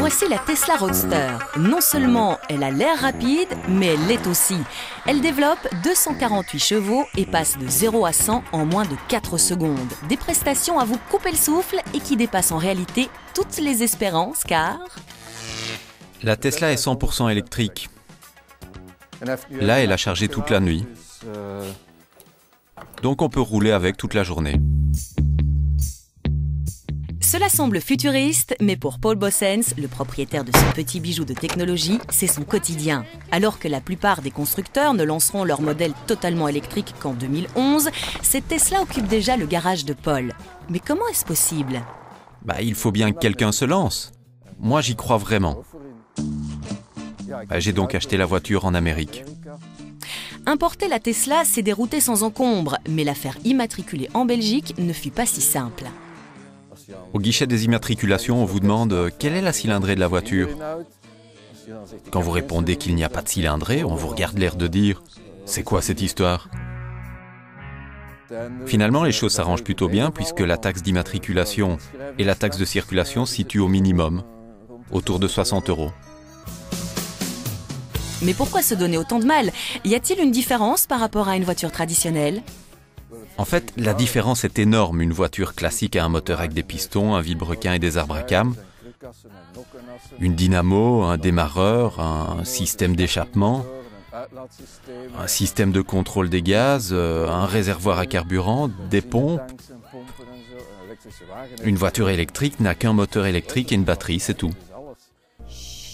Voici la Tesla Roadster. Non seulement elle a l'air rapide, mais elle l'est aussi. Elle développe 248 chevaux et passe de 0 à 100 en moins de 4 secondes. Des prestations à vous couper le souffle et qui dépassent en réalité toutes les espérances car... La Tesla est 100% électrique. Là, elle a chargé toute la nuit. Donc on peut rouler avec toute la journée. Cela semble futuriste, mais pour Paul Bossens, le propriétaire de ce petit bijou de technologie, c'est son quotidien. Alors que la plupart des constructeurs ne lanceront leur modèle totalement électrique qu'en 2011, cette Tesla occupe déjà le garage de Paul. Mais comment est-ce possible ? Il faut bien que quelqu'un se lance. Moi, j'y crois vraiment. J'ai donc acheté la voiture en Amérique. Importer la Tesla, c'est dérouter sans encombre, mais la faire immatriculer en Belgique ne fut pas si simple. Au guichet des immatriculations, on vous demande quelle est la cylindrée de la voiture. Quand vous répondez qu'il n'y a pas de cylindrée, on vous regarde l'air de dire « C'est quoi cette histoire ?» Finalement, les choses s'arrangent plutôt bien puisque la taxe d'immatriculation et la taxe de circulation se situent au minimum, autour de 60 €. Mais pourquoi se donner autant de mal ? Y a-t-il une différence par rapport à une voiture traditionnelle ? En fait, la différence est énorme. Une voiture classique a un moteur avec des pistons, un vilebrequin et des arbres à cames. Une dynamo, un démarreur, un système d'échappement, un système de contrôle des gaz, un réservoir à carburant, des pompes. Une voiture électrique n'a qu'un moteur électrique et une batterie, c'est tout.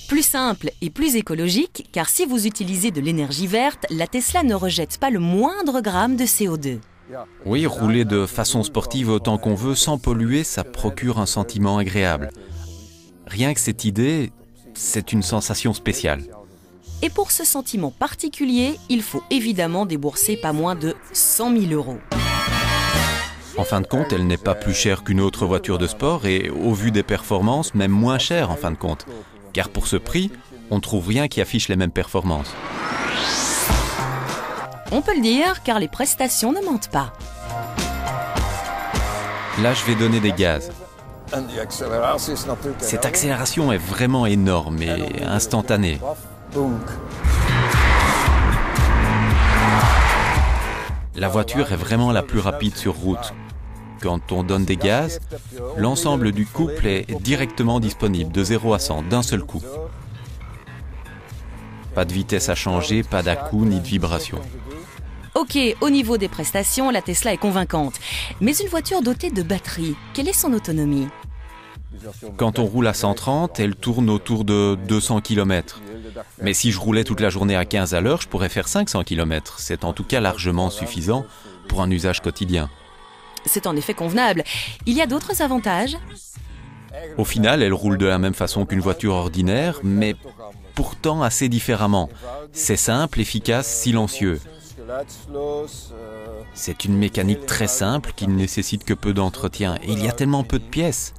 Plus simple et plus écologique, car si vous utilisez de l'énergie verte, la Tesla ne rejette pas le moindre gramme de CO2. Oui, rouler de façon sportive autant qu'on veut sans polluer, ça procure un sentiment agréable. Rien que cette idée, c'est une sensation spéciale. Et pour ce sentiment particulier, il faut évidemment débourser pas moins de 100 000 €. En fin de compte, elle n'est pas plus chère qu'une autre voiture de sport et, au vu des performances, même moins chère en fin de compte. Car pour ce prix, on ne trouve rien qui affiche les mêmes performances. On peut le dire, car les prestations ne mentent pas. Là, je vais donner des gaz. Cette accélération est vraiment énorme et instantanée. La voiture est vraiment la plus rapide sur route. Quand on donne des gaz, l'ensemble du couple est directement disponible, de 0 à 100, d'un seul coup. Pas de vitesse à changer, pas d'à-coups ni de vibration. Ok, au niveau des prestations, la Tesla est convaincante. Mais une voiture dotée de batterie, quelle est son autonomie ? Quand on roule à 130, elle tourne autour de 200 km. Mais si je roulais toute la journée à 15 à l'heure, je pourrais faire 500 km. C'est en tout cas largement suffisant pour un usage quotidien. C'est en effet convenable. Il y a d'autres avantages ? Au final, elle roule de la même façon qu'une voiture ordinaire, mais pourtant assez différemment. C'est simple, efficace, silencieux. C'est une mécanique très simple qui ne nécessite que peu d'entretien. Et il y a tellement peu de pièces.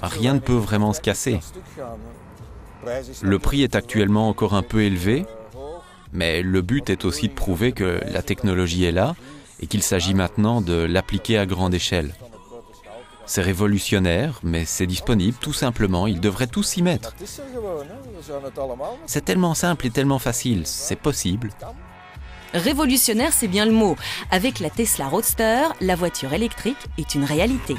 Rien ne peut vraiment se casser. Le prix est actuellement encore un peu élevé, mais le but est aussi de prouver que la technologie est là et qu'il s'agit maintenant de l'appliquer à grande échelle. C'est révolutionnaire, mais c'est disponible tout simplement. Ils devraient tous s'y mettre. C'est tellement simple et tellement facile. C'est possible. Révolutionnaire, c'est bien le mot. Avec la Tesla Roadster, la voiture électrique est une réalité.